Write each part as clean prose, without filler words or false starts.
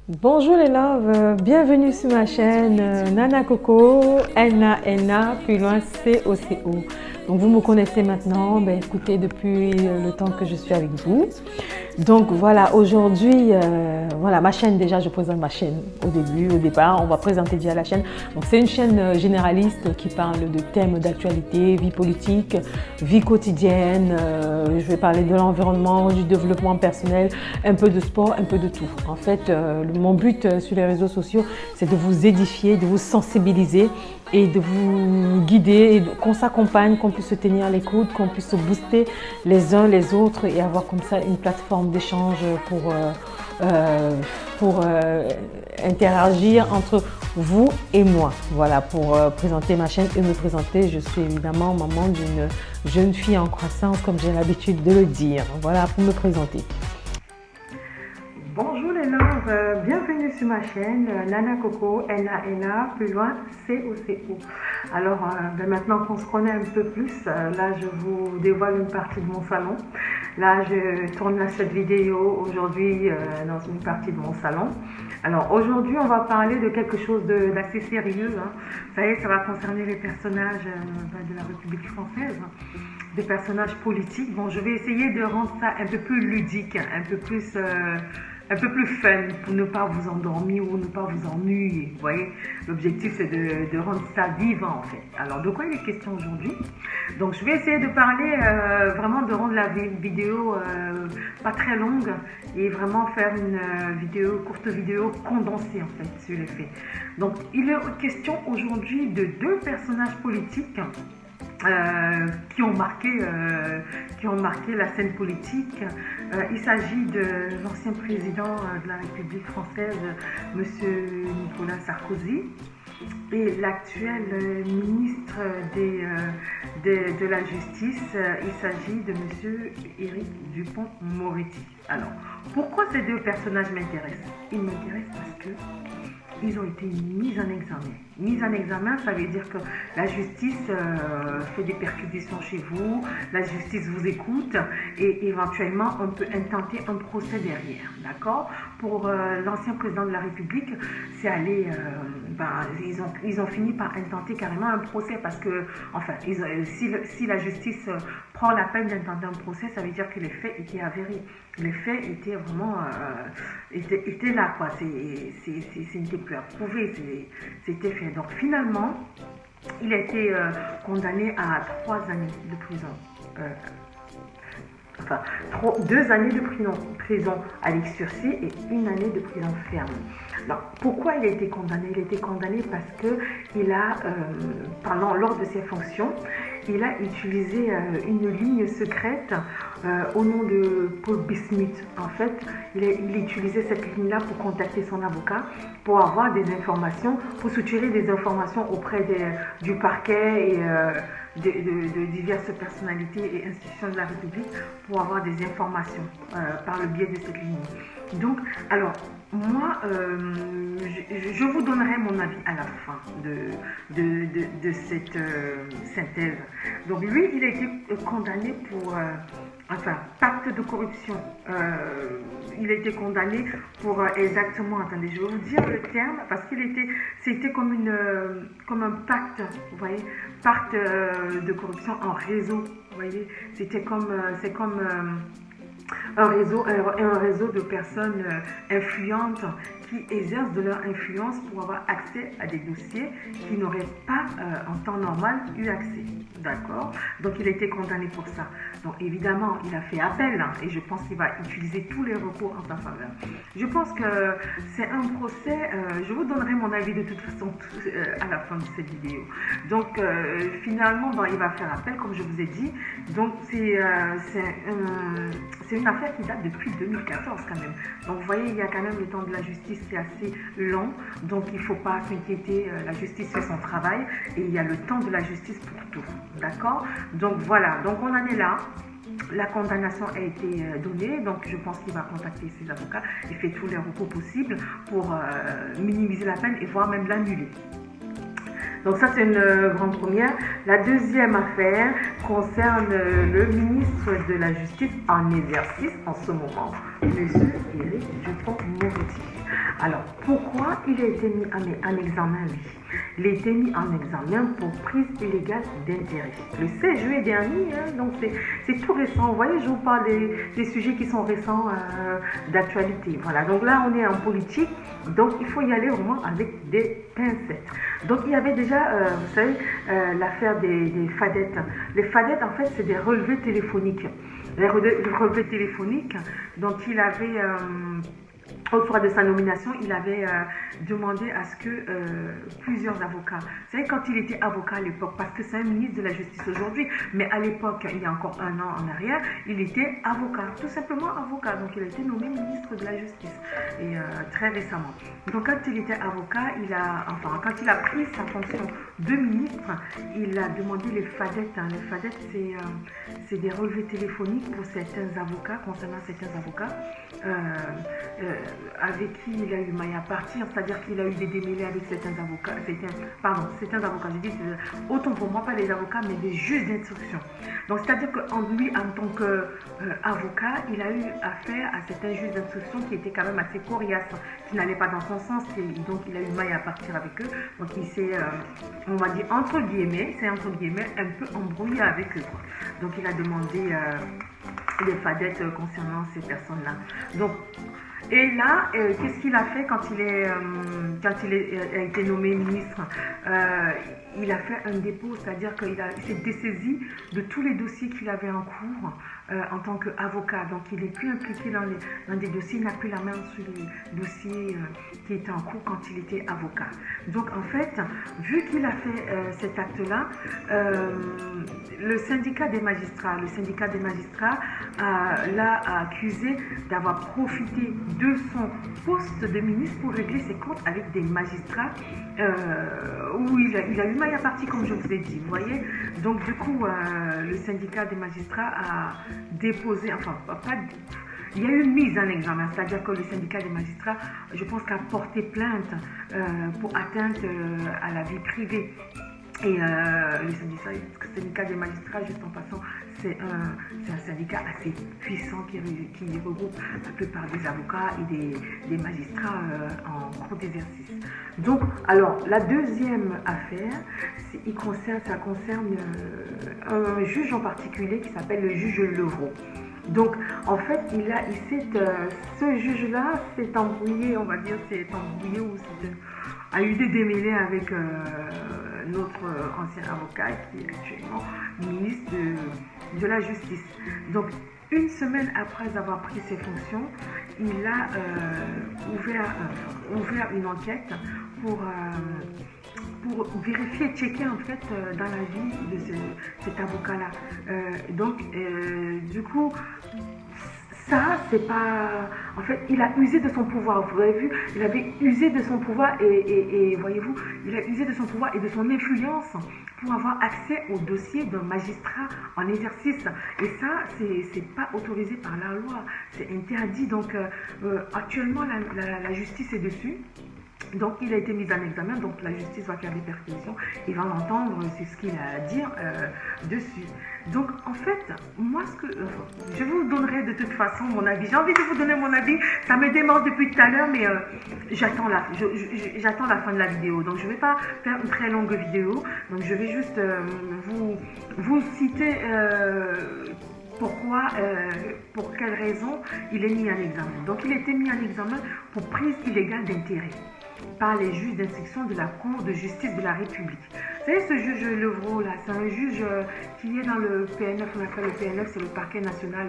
Bonjour les loves, bienvenue sur ma chaîne Nana Coco, N-A-N-A, plus loin C-O-C-O. Donc vous me connaissez maintenant, écoutez, depuis le temps que je suis avec vous. Donc voilà, aujourd'hui, voilà ma chaîne, déjà je présente ma chaîne au départ, on va présenter déjà la chaîne. Donc c'est une chaîne généraliste qui parle de thèmes d'actualité, vie politique, vie quotidienne, je vais parler de l'environnement, du développement personnel, un peu de sport, un peu de tout. En fait, mon but sur les réseaux sociaux, c'est de vous édifier, de vous sensibiliser et de vous guider, qu'on s'accompagne, qu'on puisse se tenir les coudes, qu'on puisse se booster les uns les autres et avoir comme ça une plateforme d'échange pour interagir entre vous et moi. Voilà, pour présenter ma chaîne et me présenter, je suis évidemment maman d'une jeune fille en croissance, comme j'ai l'habitude de le dire. Voilà, pour me présenter. Bonjour les loves, bienvenue sur ma chaîne Nana Coco, N-A-N-A, plus loin C-O-C-O. Alors maintenant qu'on se connaît un peu plus, là je vous dévoile une partie de mon salon. Là je tourne cette vidéo aujourd'hui dans une partie de mon salon. Alors aujourd'hui on va parler de quelque chose d'assez sérieux. Vous savez, ça va concerner les personnages de la République française, des personnages politiques. Bon, je vais essayer de rendre ça un peu plus ludique, un peu plus fun pour ne pas vous endormir ou ne pas vous ennuyer. Vous voyez, l'objectif c'est de rendre ça vivant en fait. Alors de quoi il est question aujourd'hui? Donc je vais essayer de parler vraiment de rendre la vidéo pas très longue et vraiment faire une courte vidéo condensée en fait sur les faits. Donc il est question aujourd'hui de deux personnages politiques qui ont marqué la scène politique. Il s'agit de l'ancien président de la République française, M. Nicolas Sarkozy, et l'actuel ministre de la Justice. Il s'agit de M. Éric Dupond-Moretti. Alors, pourquoi ces deux personnages m'intéressent? Ils m'intéressent parce que ils ont été mis en examen. Mis en examen, ça veut dire que la justice fait des perquisitions chez vous, la justice vous écoute et éventuellement on peut intenter un procès derrière, d'accord? Pour l'ancien président de la République, c'est allé, ils ont fini par intenter carrément un procès parce que, enfin, si la justice prend la peine d'intenter un procès, ça veut dire que les faits étaient avérés. Les faits étaient vraiment, étaient là, quoi. Ce n'était plus à prouver, c'était fait. Donc finalement, il a été condamné à 3 années de prison. 2 années de prison avec sursis et 1 année de prison ferme. Alors, pourquoi il a été condamné? Il a été condamné parce que lors de ses fonctions, il a utilisé une ligne secrète au nom de Paul Bismuth. En fait, il utilisait cette ligne-là pour contacter son avocat, pour avoir des informations, pour soutirer des informations auprès du parquet et de diverses personnalités et institutions de la République pour avoir des informations par le biais de cette ligne. Donc, alors, moi, je vous donnerai mon avis à la fin de cette synthèse. Donc, lui, il a été condamné pour pacte de corruption. Il a été condamné pour exactement, attendez, je vais vous dire le terme, parce c'était comme un pacte, vous voyez, pacte de corruption en réseau, vous voyez, c'est comme un réseau de personnes influentes qui exercent de leur influence pour avoir accès à des dossiers qui n'auraient pas en temps normal eu accès. D'accord? Donc il a été condamné pour ça. Donc évidemment, il a fait appel et je pense qu'il va utiliser tous les recours en sa faveur. Je pense que c'est un procès, je vous donnerai mon avis de toute façon à la fin de cette vidéo. Donc finalement, il va faire appel comme je vous ai dit. Donc c'est une affaire qui date depuis 2014 quand même. Donc vous voyez, il y a quand même le temps de la justice qui est assez long. Donc il ne faut pas s'inquiéter, la justice fait son travail et il y a le temps de la justice pour tout. D'accord? Donc voilà, donc on en est là. La condamnation a été donnée, donc je pense qu'il va contacter ses avocats et fait tous les recours possibles pour minimiser la peine et voire même l'annuler. Donc ça c'est une grande première. La deuxième affaire concerne le ministre de la Justice en exercice en ce moment, M. Éric Dupond-Moretti. Alors, pourquoi il a été mis en examen, lui? Il a été mis en examen pour prise illégale d'intérêt. Le 16 juillet dernier, hein, donc c'est tout récent. Vous voyez, je vous parle des sujets qui sont récents d'actualité. Voilà, donc là, on est en politique, donc il faut y aller vraiment avec des pincettes. Donc, il y avait déjà, vous savez, l'affaire des fadettes. Les fadettes, en fait, c'est des relevés téléphoniques. Les relevés téléphoniques, donc il avait... au soir de sa nomination, il avait demandé à ce que plusieurs avocats, vous savez, quand il était avocat à l'époque, parce que c'est un ministre de la Justice aujourd'hui, mais à l'époque, il y a encore un an en arrière, il était avocat, tout simplement avocat, donc il a été nommé ministre de la Justice, et très récemment. Donc quand il était avocat, quand il a pris sa fonction de ministre, il a demandé les fadettes. Hein. Les fadettes, c'est des relevés téléphoniques pour certains avocats, concernant certains avocats, avec qui il a eu maille à partir, c'est-à-dire qu'il a eu des démêlés avec certains avocats, certains avocats, je dis autant pour moi, pas les avocats, mais des juges d'instruction. Donc c'est-à-dire qu'en lui, en tant qu'avocat, il a eu affaire à certains juges d'instruction qui étaient quand même assez coriaces, qui n'allaient pas dans son sens, et donc il a eu maille à partir avec eux, donc il s'est, on va dire entre guillemets, un peu embrouillé avec eux, quoi. Donc il a demandé des fadettes concernant ces personnes-là. Donc, et là, qu'est-ce qu'il a fait quand il a été nommé ministre? Il a fait un dépôt, c'est-à-dire qu'il s'est dessaisi de tous les dossiers qu'il avait en cours en tant qu'avocat. Donc, il n'est plus impliqué dans des dossiers, il n'a plus la main sur les dossiers qui étaient en cours quand il était avocat. Donc, en fait, vu qu'il a fait cet acte-là, le syndicat des magistrats l'a accusé d'avoir profité de son poste de ministre pour régler ses comptes avec des magistrats où il a eu maille à partie, comme je vous ai dit, vous voyez. Donc du coup, le syndicat des magistrats a déposé, il y a eu une mise en examen, c'est-à-dire que le syndicat des magistrats, je pense qu'a porté plainte pour atteinte à la vie privée. Et le syndicat des magistrats, juste en passant, c'est un syndicat assez puissant qui regroupe la plupart des avocats et des magistrats en cours d'exercice. Donc, alors, la deuxième affaire, ça concerne un juge en particulier qui s'appelle le juge Levrault. Donc, en fait, ce juge-là s'est embrouillé, ou a eu des démêlés avec notre ancien avocat qui est actuellement ministre de la Justice. Donc, une semaine après avoir pris ses fonctions, il a ouvert une enquête pour vérifier, checker en fait dans la vie de cet avocat-là. Du coup, ça, c'est pas... En fait, il a usé de son pouvoir. Vous avez vu, il avait usé de son pouvoir et voyez-vous, il a usé de son pouvoir et de son influence pour avoir accès au dossier d'un magistrat en exercice. Et ça, c'est pas autorisé par la loi. C'est interdit. Donc, actuellement, la justice est dessus. Donc, il a été mis en examen, donc la justice va faire des perquisitions, il va l'entendre, c'est ce qu'il a à dire dessus. Donc, en fait, moi, je vous donnerai de toute façon mon avis. J'ai envie de vous donner mon avis, ça me démange depuis tout à l'heure, mais j'attends la fin de la vidéo. Donc, je ne vais pas faire une très longue vidéo, donc je vais juste vous citer... pour quelle raison il est mis en examen. Donc, il a été mis en examen pour prise illégale d'intérêt par les juges d'instruction de la Cour de justice de la République. Vous savez, ce juge Levrault, là, c'est un juge qui est dans le PNF, on appelle le PNF, c'est le parquet national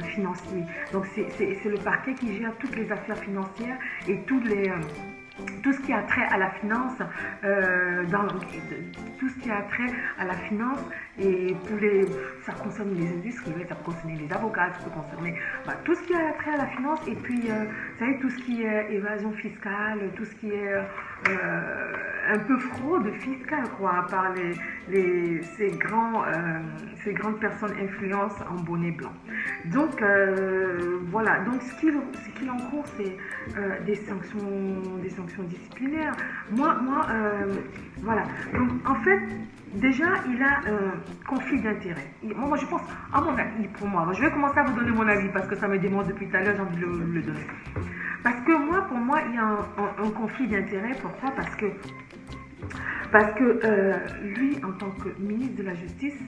financier. Donc, c'est le parquet qui gère toutes les affaires financières et tout ce qui a trait à la finance, tout ce qui a trait à la finance, et ça concerne les industries, ça peut concerner les avocats, ça peut concerner tout ce qui a trait à la finance, et puis vous savez, tout ce qui est évasion fiscale, tout ce qui est un peu fraude fiscale, quoi, par ces grandes personnes influence en bonnet blanc. Donc voilà, donc ce qu'il encourt, c'est des sanctions disciplinaires. Voilà. Donc en fait, déjà, il a un conflit d'intérêt. Moi, je pense, à mon avis, pour moi, je vais commencer à vous donner mon avis parce que ça me demande depuis tout à l'heure, j'ai envie de le donner. Parce que pour moi, moi, il y a un conflit d'intérêts. Pourquoi? Parce que lui, en tant que ministre de la Justice,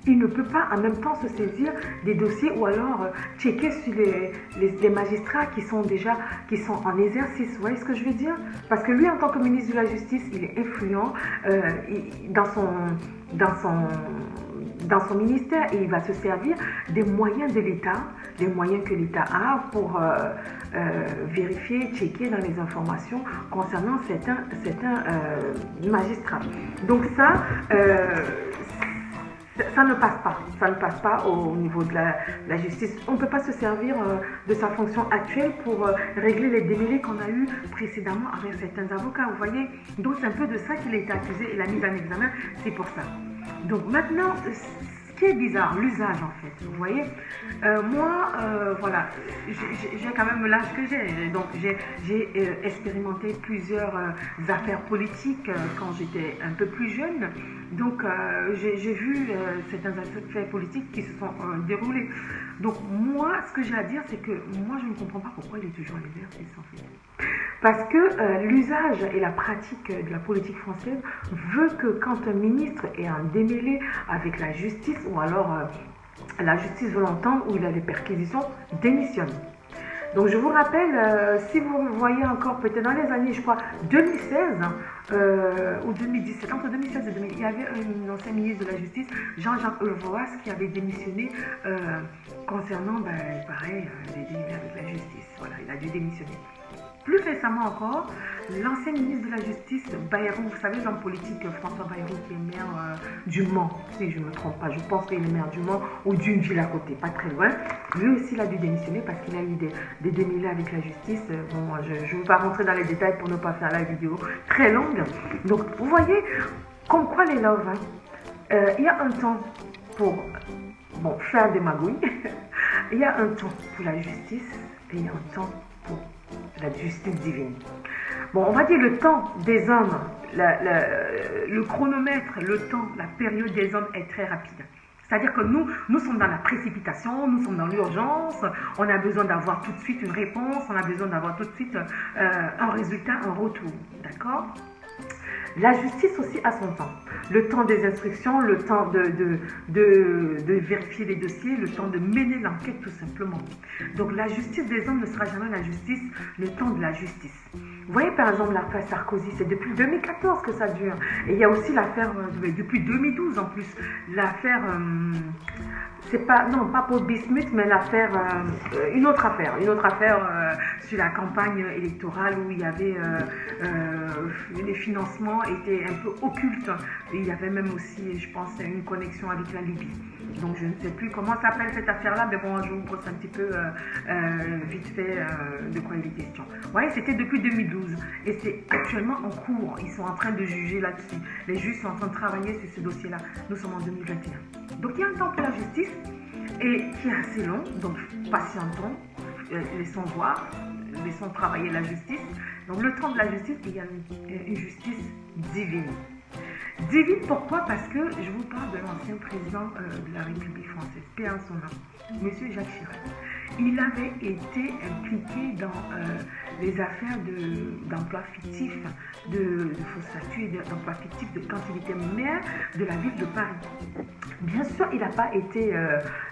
il ne peut pas en même temps se saisir des dossiers ou alors checker sur les magistrats qui sont en exercice. Vous voyez ce que je veux dire? Parce que lui, en tant que ministre de la Justice, il est influent dans son ministère et il va se servir des moyens de l'État, des moyens que l'État a pour vérifier, checker dans les informations concernant certains magistrats. Donc ça ne passe pas. Ça ne passe pas au niveau de la justice. On ne peut pas se servir de sa fonction actuelle pour régler les démêlés qu'on a eus précédemment avec certains avocats. Vous voyez? Donc c'est un peu de ça qu'il a été accusé et la mise en examen, c'est pour ça. Donc maintenant, ce qui est bizarre, l'usage en fait. Vous voyez? Voilà, j'ai quand même l'âge que j'ai. Donc j'ai expérimenté plusieurs affaires politiques quand j'étais un peu plus jeune. Donc j'ai vu certains affaires politiques qui se sont déroulées. Donc moi, ce que j'ai à dire, c'est que moi je ne comprends pas pourquoi il est toujours à l'exercice en fait. Parce que l'usage et la pratique de la politique française veut que quand un ministre est en démêlé avec la justice ou alors la justice veut l'entendre ou il a des perquisitions, démissionne. Donc je vous rappelle, si vous voyez encore peut-être dans les années, je crois, 2016 ou 2017, entre 2016 et 2000, il y avait un ancien ministre de la Justice, Jean-Jacques Urvoas, qui avait démissionné concernant, pareil, les démêlés avec la justice. Voilà, il a dû démissionner. Plus récemment encore, l'ancien ministre de la Justice, Bayrou, vous savez, l'homme politique François Bayrou, qui est maire du Mans, si je ne me trompe pas, je pense qu'il est maire du Mans ou d'une ville à côté, pas très loin. Lui aussi, il a dû démissionner parce qu'il a eu des démêlés avec la justice. Bon, je ne veux pas rentrer dans les détails pour ne pas faire la vidéo très longue. Donc, vous voyez, comme quoi les loves, il y a un temps pour faire des magouilles, il y a un temps pour la justice et il y a un temps pour la justice divine. Bon, on va dire le temps des hommes, le chronomètre, le temps, la période des hommes est très rapide. C'est-à-dire que nous sommes dans la précipitation, nous sommes dans l'urgence, on a besoin d'avoir tout de suite une réponse, on a besoin d'avoir tout de suite un résultat, un retour. D'accord ? La justice aussi a son temps. Le temps des instructions, le temps de vérifier les dossiers, le temps de mener l'enquête tout simplement. Donc la justice des hommes ne sera jamais la justice, le temps de la justice. Vous voyez par exemple l'affaire Sarkozy, c'est depuis 2014 que ça dure. Et il y a aussi l'affaire, depuis 2012 en plus, l'affaire, c'est pas, non pas Paul Bismuth, mais l'affaire, une autre affaire sur la campagne électorale où il y avait les financements étaient un peu occultes. Et il y avait même aussi, je pense, une connexion avec la Libye. Donc je ne sais plus comment s'appelle cette affaire-là, mais bon, je vous pose un petit peu vite fait de quoi il est question. Vous voyez, c'était depuis 2012 et c'est actuellement en cours. Ils sont en train de juger là-dessus. Les juges sont en train de travailler sur ce dossier-là. Nous sommes en 2021. Donc il y a un temps pour la justice et qui est assez long. Donc patientons, laissons voir, laissons travailler la justice. Donc le temps de la justice, il y a une justice divine. Divine, pourquoi? Parce que je vous parle de l'ancien président de la République française, paix en son nom, M. Jacques Chirac. Il avait été impliqué dans les affaires d'emploi fictif, de faux statuts et d'emploi fictif quand il était maire de la ville de Paris. Bien sûr, il n'a pas été,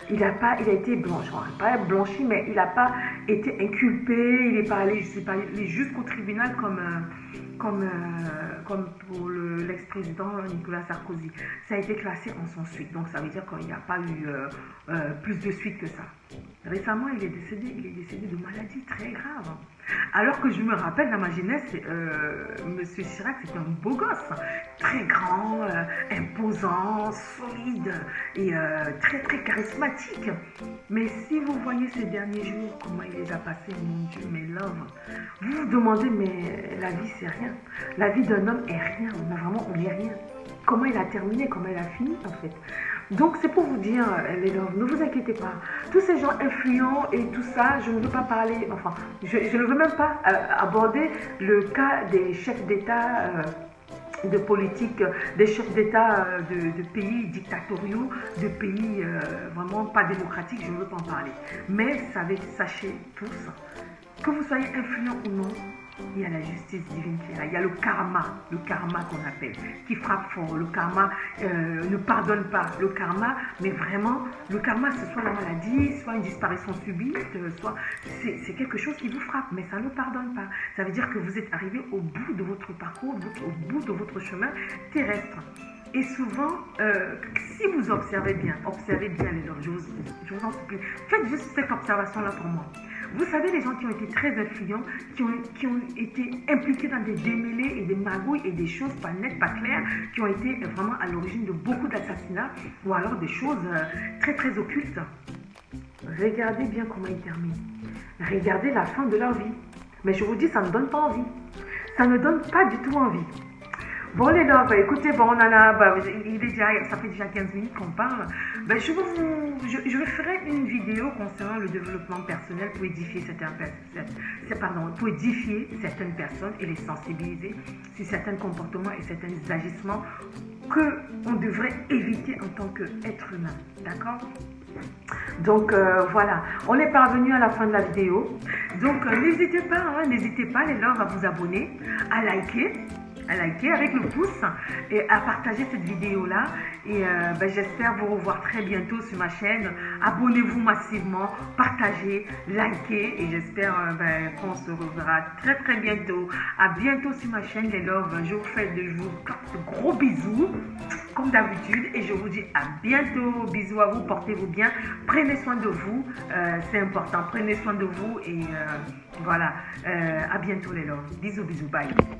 il a été blanchi, pas blanchi, mais il n'a pas été inculpé, il n'est pas allé, jusqu'au tribunal comme pour l'ex-président Nicolas Sarkozy. Ça a été classé en sans suite, donc ça veut dire qu'il n'y a pas eu plus de suite que ça. Récemment, il est décédé de maladies très graves. Alors que je me rappelle, dans ma jeunesse, M. Chirac, c'était un beau gosse, très grand, imposant, solide et très très charismatique. Mais si vous voyez ces derniers jours, comment il les a passés, mon Dieu, mes loves, vous vous demandez, mais la vie c'est rien. La vie d'un homme est rien, on n'est rien. Comment il a terminé, comment il a fini en fait. Donc c'est pour vous dire, les loves, ne vous inquiétez pas. Tous ces gens influents et tout ça, je ne veux pas parler, enfin, je ne veux même pas aborder le cas des chefs d'État de politique, des chefs d'État de pays dictatoriaux, de pays vraiment pas démocratiques, je ne veux pas en parler. Mais sachez tous, que vous soyez influent ou non, il y a la justice divine qui est là. Il y a le karma qu'on appelle, qui frappe fort. Le karma ne pardonne pas. Le karma, mais vraiment, le karma, ce soit la maladie, soit une disparition subite, soit c'est quelque chose qui vous frappe, mais ça ne pardonne pas. Ça veut dire que vous êtes arrivé au bout de votre parcours, au bout de votre chemin terrestre. Et souvent, si vous observez bien les gens, je vous en supplie, faites juste cette observation-là pour moi. Vous savez, les gens qui ont été très influents, qui ont été impliqués dans des démêlés et des magouilles et des choses pas nettes, pas claires, qui ont été vraiment à l'origine de beaucoup d'assassinats ou alors des choses très très occultes. Regardez bien comment ils terminent. Regardez la fin de leur vie. Mais je vous dis, ça ne donne pas envie. Ça ne donne pas du tout envie. Bon les loves, écoutez, bon, on en a, ça fait déjà 15 minutes qu'on parle. Je ferai une vidéo concernant le développement personnel pour édifier certaines personnes et les sensibiliser sur certains comportements et certains agissements qu'on devrait éviter en tant qu'être humain. D'accord? Donc voilà, on est parvenu à la fin de la vidéo. Donc n'hésitez pas les loves à vous abonner, à liker avec le pouce et à partager cette vidéo là et j'espère vous revoir très bientôt sur ma chaîne. Abonnez-vous massivement, partagez, likez et j'espère qu'on se reverra très très bientôt. À bientôt sur ma chaîne les loves. Je vous fais de gros bisous comme d'habitude et je vous dis à bientôt. Bisous à vous, portez-vous bien, prenez soin de vous, c'est important, prenez soin de vous et voilà, à bientôt les loves. Bisous, bye.